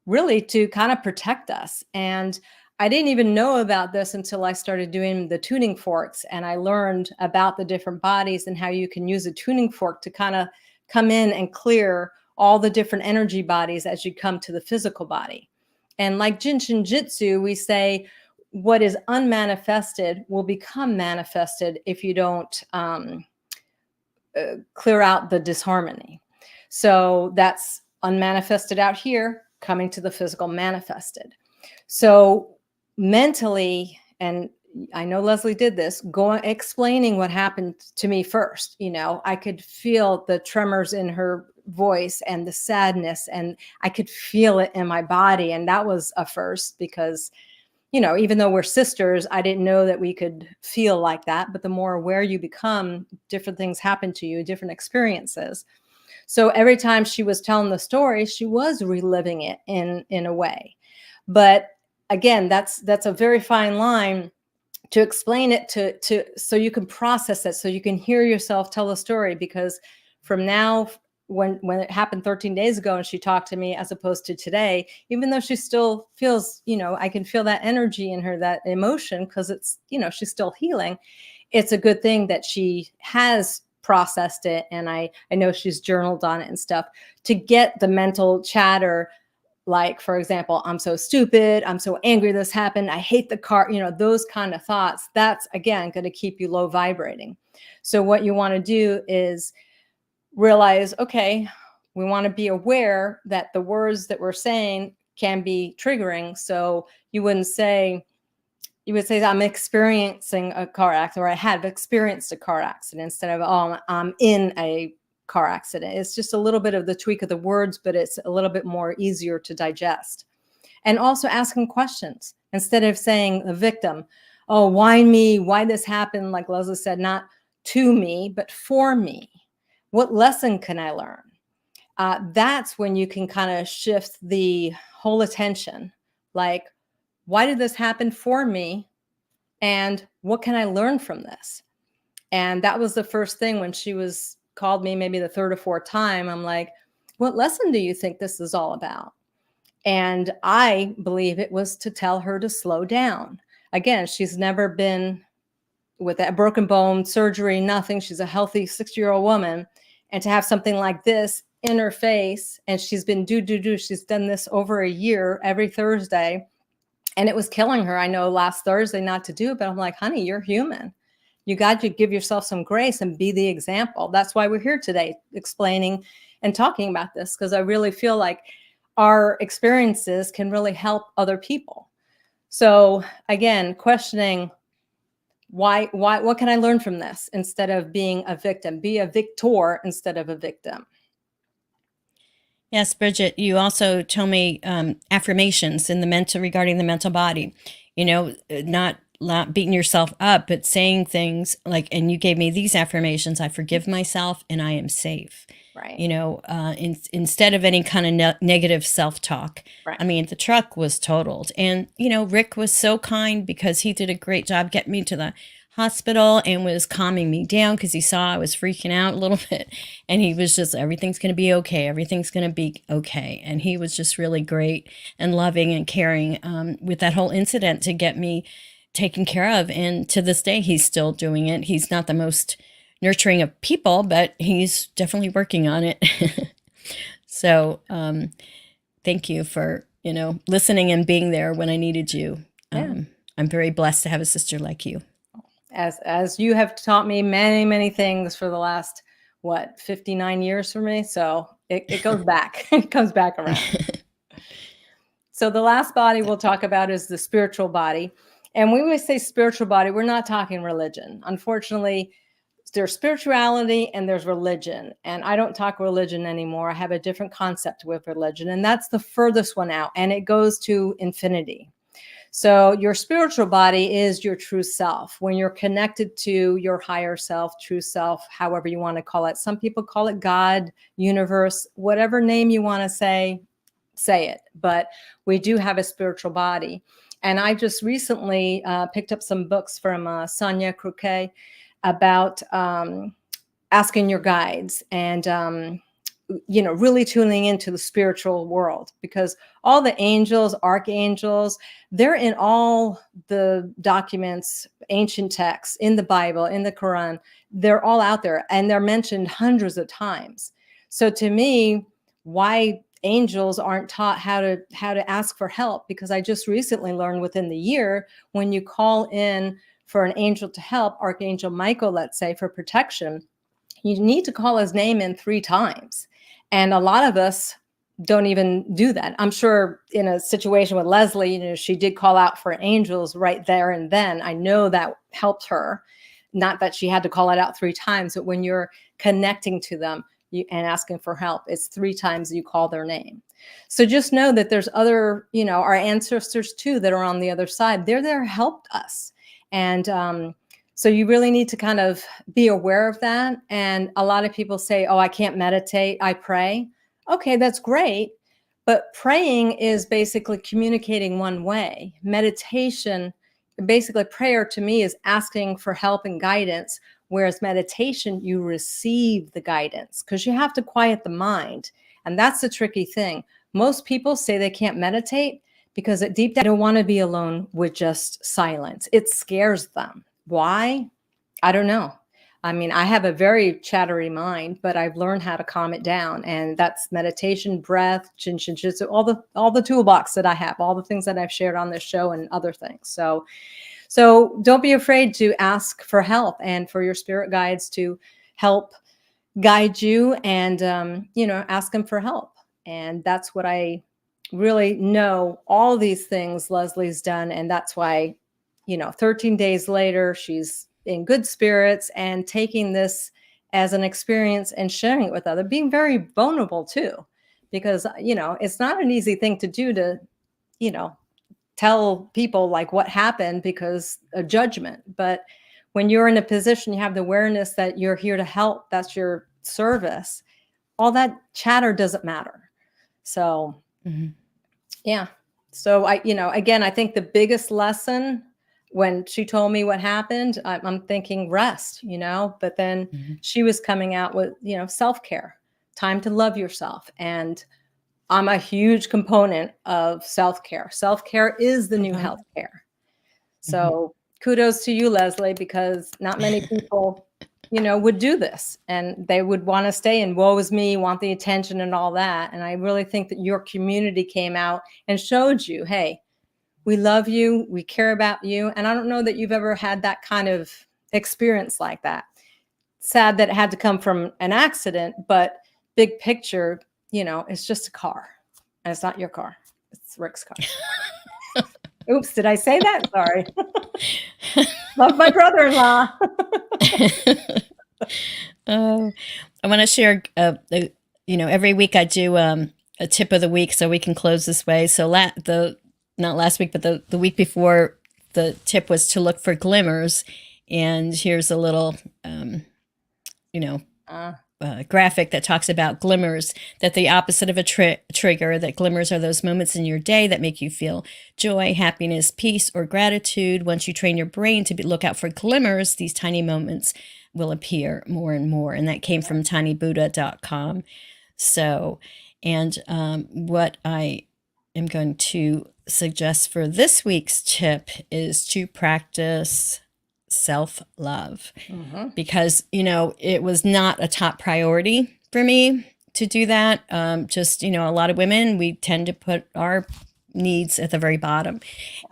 really to kind of protect us. And I didn't even know about this until I started doing the tuning forks, and I learned about the different bodies and how you can use a tuning fork to kind of come in and clear all the different energy bodies as you come to the physical body. And like Jinshin Jitsu, we say what is unmanifested will become manifested if you don't clear out the disharmony. So that's unmanifested out here, coming to the physical manifested. So mentally, and I know Leslie did this, explaining what happened to me first. I could feel the tremors in her voice and the sadness, and I could feel it in my body. And that was a first, because, even though we're sisters, I didn't know that we could feel like that. But the more aware you become, different things happen to you, different experiences. So every time she was telling the story, she was reliving it in a way. But again, that's a very fine line to explain it to so you can process it, so you can hear yourself tell the story. Because from now, when it happened 13 days ago and she talked to me, as opposed to today, even though she still feels, I can feel that energy in her, that emotion, because it's, she's still healing. It's a good thing that she has processed it. And I know she's journaled on it and stuff to get the mental chatter. Like, for example, I'm so stupid. I'm so angry this happened. I hate the car, those kind of thoughts. That's, again, going to keep you low vibrating. So what you want to do is realize, okay, we want to be aware that the words that we're saying can be triggering. So you would say, I'm experiencing a car accident, or I have experienced a car accident, instead of, oh, I'm in a car accident. It's just a little bit of the tweak of the words, but it's a little bit more easier to digest. And also asking questions. Instead of saying the victim, oh, why me? Why this happened? Like Leslie said, not to me, but for me. What lesson can I learn? That's when you can kind of shift the whole attention. Like, why did this happen for me? And what can I learn from this? And that was the first thing when she was called me, maybe the third or fourth time. I'm like, what lesson do you think this is all about? And I believe it was to tell her to slow down. Again, she's never been with that broken bone surgery, nothing. She's a healthy 60-year-old woman. And to have something like this in her face, and she's been she's done this over a year every Thursday, and it was killing her. I know last Thursday not to do it, but I'm like, honey, you're human. You got to give yourself some grace and be the example. That's why we're here today explaining and talking about this, because I really feel like our experiences can really help other people. So again, questioning why, what can I learn from this instead of being a victim? Be a victor instead of a victim. Yes, Bridget, you also told me affirmations in the mental regarding the mental body. Not beating yourself up, but saying things like, and you gave me these affirmations: I forgive myself and I am safe. Right. Instead of any kind of negative self-talk. Right. I mean, the truck was totaled. And, Rick was so kind because he did a great job getting me to the hospital and was calming me down because he saw I was freaking out a little bit. And he was just, everything's going to be okay. Everything's going to be okay. And he was just really great and loving and caring with that whole incident to get me taken care of. And to this day, he's still doing it. He's not the most nurturing of people, but he's definitely working on it. So thank you for, listening and being there when I needed you. Yeah. I'm very blessed to have a sister like you. As you have taught me many, many things for the last, 59 years for me. So it goes back, it comes back around. So the last body we'll talk about is the spiritual body. And when we say spiritual body, we're not talking religion. Unfortunately, there's spirituality and there's religion. And I don't talk religion anymore. I have a different concept with religion. And that's the furthest one out. And it goes to infinity. So your spiritual body is your true self. When you're connected to your higher self, true self, however you want to call it. Some people call it God, universe, whatever name you want to say it. But we do have a spiritual body. And I just recently picked up some books from Sonia Croquet about asking your guides and, really tuning into the spiritual world, because all the angels, archangels, they're in all the documents, ancient texts, in the Bible, in the Quran. They're all out there and they're mentioned hundreds of times. So to me, why angels aren't taught how to ask for help? Because I just recently learned within the year, when you call in for an angel to help, Archangel Michael, let's say, for protection, you need to call his name in 3 times. And a lot of us don't even do that. I'm sure in a situation with Leslie, she did call out for angels right there and then. I know that helped her. Not that she had to call it out 3 times, but when you're connecting to them and asking for help, it's 3 times you call their name. So just know that there's other, our ancestors too, that are on the other side. They're there to help us. And so you really need to kind of be aware of that. And a lot of people say, oh, I can't meditate, I pray. Okay, that's great. But praying is basically communicating one way. Meditation, basically prayer to me, is asking for help and guidance. Whereas meditation, you receive the guidance because you have to quiet the mind. And that's the tricky thing. Most people say they can't meditate because at deep down, they don't want to be alone with just silence. It scares them. Why? I don't know. I mean, I have a very chattery mind, but I've learned how to calm it down. And that's meditation, breath, chin chin jitsu, all the toolbox that I have, all the things that I've shared on this show and other things. So don't be afraid to ask for help and for your spirit guides to help guide you and, ask them for help. And that's what I really know. All these things Leslie's done. And that's why, 13 days later, she's in good spirits and taking this as an experience and sharing it with others, being very vulnerable too, because, it's not an easy thing to do to, tell people like what happened because of judgment. But when you're in a position, you have the awareness that you're here to help, that's your service, all that chatter doesn't matter. So Mhm. yeah. So again, I think the biggest lesson when she told me what happened, I'm thinking rest, but then Mhm. she was coming out with, self-care, time to love yourself. And I'm a huge component of self-care. Self-care is the new Mhm. healthcare. Mhm. So kudos to you, Leslie, because not many people, would do this, and they would want to stay and woe is me, want the attention and all that. And I really think that your community came out and showed you, hey, we love you, we care about you. And I don't know that you've ever had that kind of experience like that. Sad that it had to come from an accident, but big picture, it's just a car. And it's not your car. It's Rick's car. Oops, did I say that? Sorry. Love my brother-in-law. Oh, I want to share, every week I do a tip of the week so we can close this way. So not last week, but the week before, the tip was to look for glimmers. And here's a little, you know, Uh, graphic that talks about glimmers, that the opposite of a trigger, that glimmers are those moments in your day that make you feel joy, happiness, peace, or gratitude. Once you train your brain to look out for glimmers, these tiny moments will appear more and more. And that came from tinybuddha.com. So, and what I am going to suggest for this week's tip is to practice self-love, mhm. because it was not a top priority for me to do that. Just a lot of women, we tend to put our needs at the very bottom,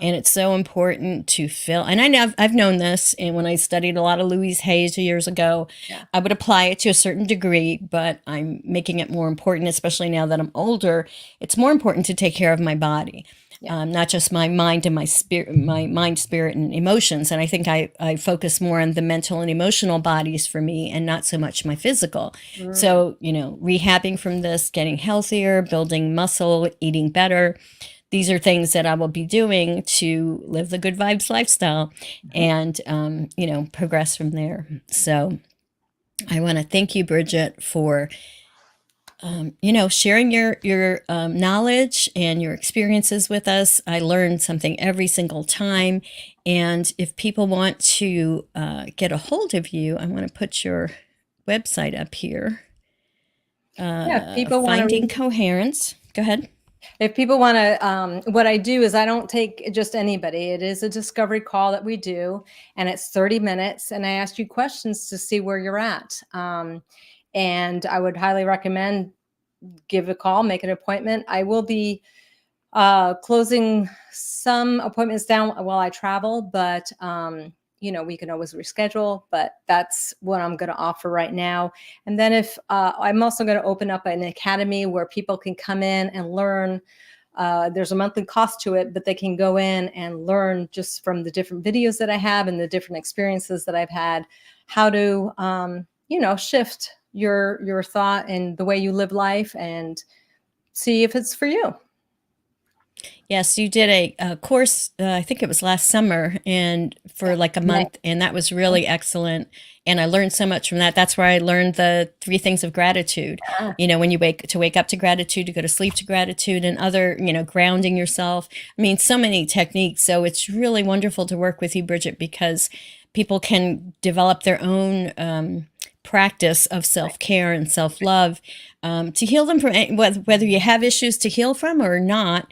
and it's so important to fill. And I know I've known this, and when I studied a lot of Louise Hayes years ago, Yeah. I would apply it to a certain degree, but I'm making it more important, especially now that I'm older. It's more important to take care of my body. Yeah. Not just my mind and my spirit, spirit, and emotions. And I think I focus more on the mental and emotional bodies for me, and not so much my physical. Mm. So, rehabbing from this, getting healthier, building muscle, eating better. These are things that I will be doing to live the good vibes lifestyle and, progress from there. So I want to thank you, Bridget, for sharing your knowledge and your experiences with us. I learn something every single time. And if people want to get a hold of you, I want to put your website up here. Yeah, people want Finding to. Coherence. Go ahead. If people want to, what I do is I don't take just anybody. It is a discovery call that we do, and it's 30 minutes. And I ask you questions to see where you're at. And I would highly recommend give a call, make an appointment. I will be closing some appointments down while I travel, but we can always reschedule. But that's what I'm going to offer right now. And then if I'm also going to open up an academy where people can come in and learn. There's a monthly cost to it, but they can go in and learn just from the different videos that I have and the different experiences that I've had, how to shift your thought and the way you live life, and see if it's for you. Yes, you did a course, I think it was last summer, and for like a month, and that was really excellent. And I learned so much from that. That's where I learned the 3 things of gratitude. Ah. When you wake up to gratitude, to go to sleep to gratitude, and other, grounding yourself. I mean, so many techniques. So it's really wonderful to work with you, Bridget, because people can develop their own practice of self-care and self-love to heal them from whether you have issues to heal from or not.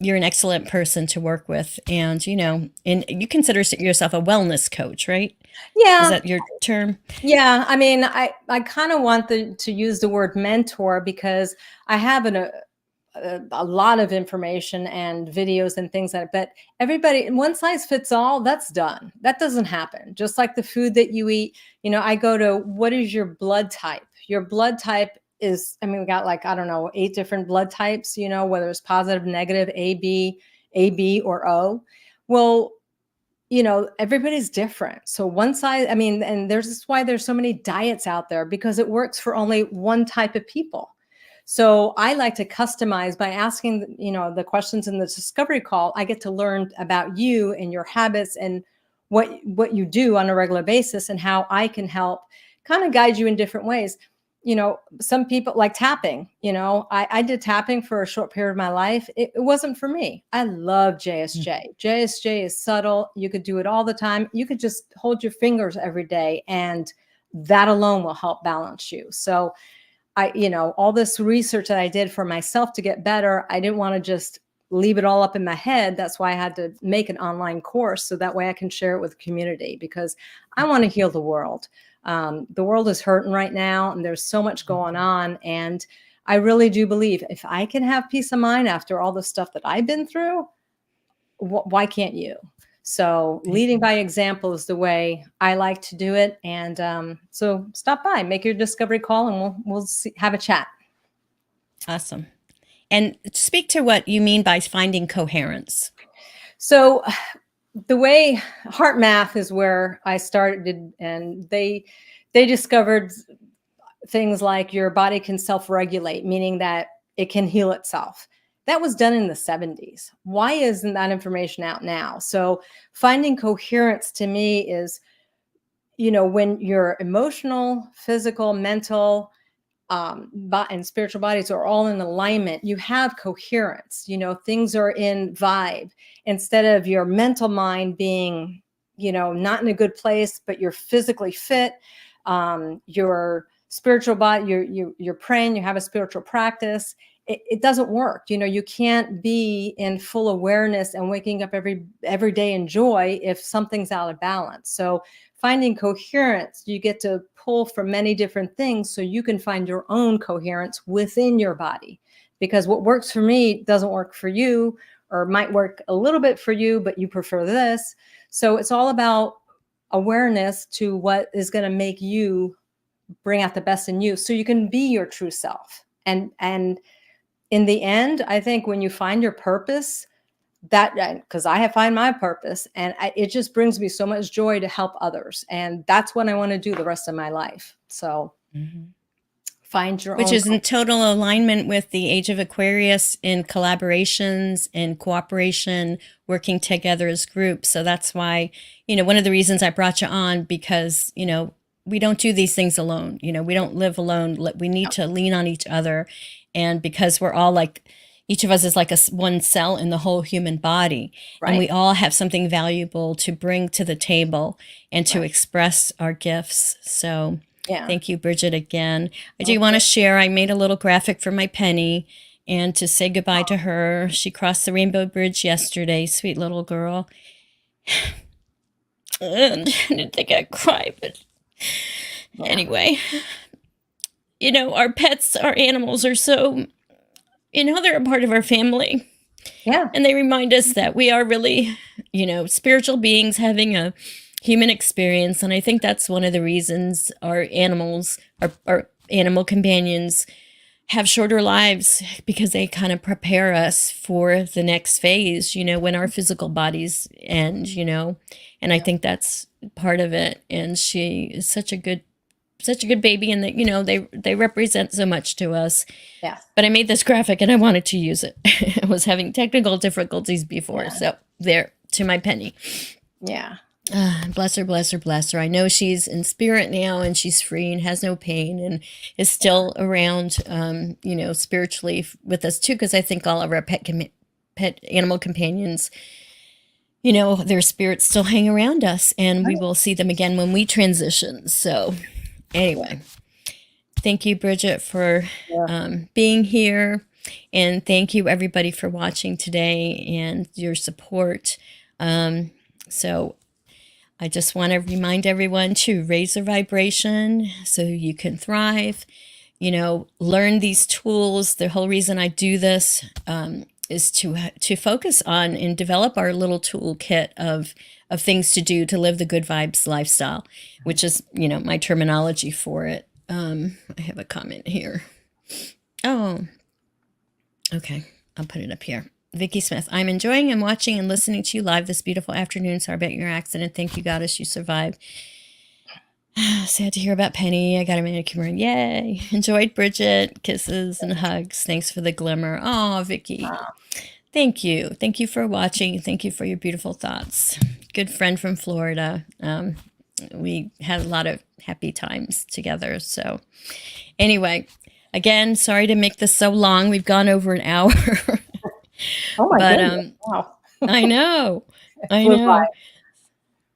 You're an excellent person to work with, and and you consider yourself a wellness coach, right? Yeah. Is that your term? Yeah. I mean, I kind of want to use the word mentor because I have a lot of information and videos and things like that. But everybody, one size fits all, that's done. That doesn't happen. Just like the food that you eat, I go to, what is your blood type? Your blood type is, we got like, I don't know, 8 different blood types, whether it's positive, negative, AB, or O. Well, everybody's different. So one size, and this is why there's so many diets out there, because it works for only one type of people. So I like to customize by asking, the questions in the discovery call. I get to learn about you and your habits and what you do on a regular basis, and how I can help kind of guide you in different ways. Some people like tapping. I did tapping for a short period of my life. It wasn't for me. I love JSJ. JSJ is subtle. You could do it all the time. You could just hold your fingers every day, and that alone will help balance you. So all this research that I did for myself to get better, I didn't want to just leave it all up in my head. That's why I had to make an online course, so that way I can share it with the community, because I want to heal the world. The world is hurting right now, and there's so much going on. And I really do believe if I can have peace of mind after all the stuff that I've been through, why can't you? So leading by example is the way I like to do it. And so stop by, make your discovery call, and we'll have a chat. Awesome. And speak to what you mean by finding coherence. So the way Heart Math is where I started, and they discovered things like your body can self-regulate, meaning that it can heal itself. That was done in the 70s. Why isn't that information out now? So finding coherence to me is, when your emotional, physical, mental, and spiritual bodies are all in alignment, you have coherence. Things are in vibe, instead of your mental mind being, not in a good place, but you're physically fit. Your spiritual body, you're praying, you have a spiritual practice. It doesn't work. You can't be in full awareness and waking up every day in joy if something's out of balance. So finding coherence, you get to pull from many different things so you can find your own coherence within your body. Because what works for me doesn't work for you, or might work a little bit for you, but you prefer this. So it's all about awareness to what is going to make you bring out the best in you, so you can be your true self. And in the end, I think when you find your purpose, because I have found my purpose, and it just brings me so much joy to help others. And that's what I want to do the rest of my life. So find your own. Which is in total alignment with the age of Aquarius, in collaborations and cooperation, working together as groups. So that's why, one of the reasons I brought you on, because, we don't do these things alone. We don't live alone. We need to lean on each other. And because we're all each of us is like one cell in the whole human body. Right. And we all have something valuable to bring to the table and to express our gifts. So thank you, Bridget, again. I do want to share, I made a little graphic for my Penny, and to say goodbye to her. She crossed the Rainbow Bridge yesterday, sweet little girl. And I didn't think I'd cry, but anyway. Our pets, our animals are so, they're a part of our family. Yeah. And they remind us that we are really, spiritual beings having a human experience. And I think that's one of the reasons our animals, our animal companions, have shorter lives, because they kind of prepare us for the next phase, when our physical bodies end, and I think that's part of it. And she is such a good baby, and that, they represent so much to us. Yeah. But I made this graphic and I wanted to use it. I was having technical difficulties before. Yeah. So there, to my Penny. Yeah. Bless her, bless her, bless her. I know she's in spirit now, and she's free and has no pain, and is still around, spiritually with us too. Because I think all of our pet animal companions, their spirits still hang around us, and we will see them again when we transition. So anyway, thank you, Bridget, for being here. And thank you, everybody, for watching today and your support. So I just want to remind everyone to raise their vibration so you can thrive. Learn these tools. The whole reason I do this is to focus on and develop our little toolkit of things to do to live the good vibes lifestyle, which is, my terminology for it. I have a comment here. Oh, okay. I'll put it up here. Vicki Smith, I'm enjoying and watching and listening to you live this beautiful afternoon. Sorry about your accident. Thank you, Goddess, you survived. Sad to hear about Penny. I got a manicure. Yay. Enjoyed Bridget. Kisses and hugs. Thanks for the glimmer. Oh, Vicky. Thank you. Thank you for watching. Thank you for your beautiful thoughts. Good friend from Florida. We had a lot of happy times together. So anyway, again, sorry to make this so long. We've gone over an hour. Oh my But goodness. Wow. I know. I Flew by. know.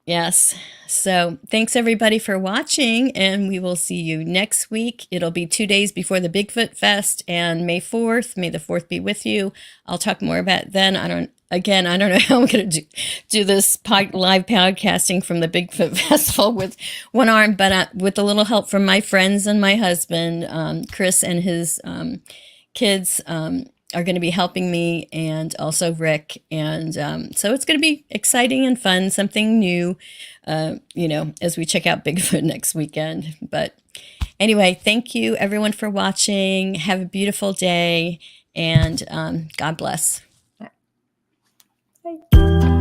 Yes. So thanks everybody for watching, and we will see you next week. It'll be 2 days before the Bigfoot Fest and May 4th. May the 4th be with you. I'll talk more about it then. I don't know how I'm going to do this live podcasting from the Bigfoot Festival with one arm, but with a little help from my friends and my husband, Chris and his kids are going to be helping me, and also Rick. And so it's going to be exciting and fun, something new, as we check out Bigfoot next weekend. But anyway, thank you everyone for watching. Have a beautiful day, and God bless. Bye.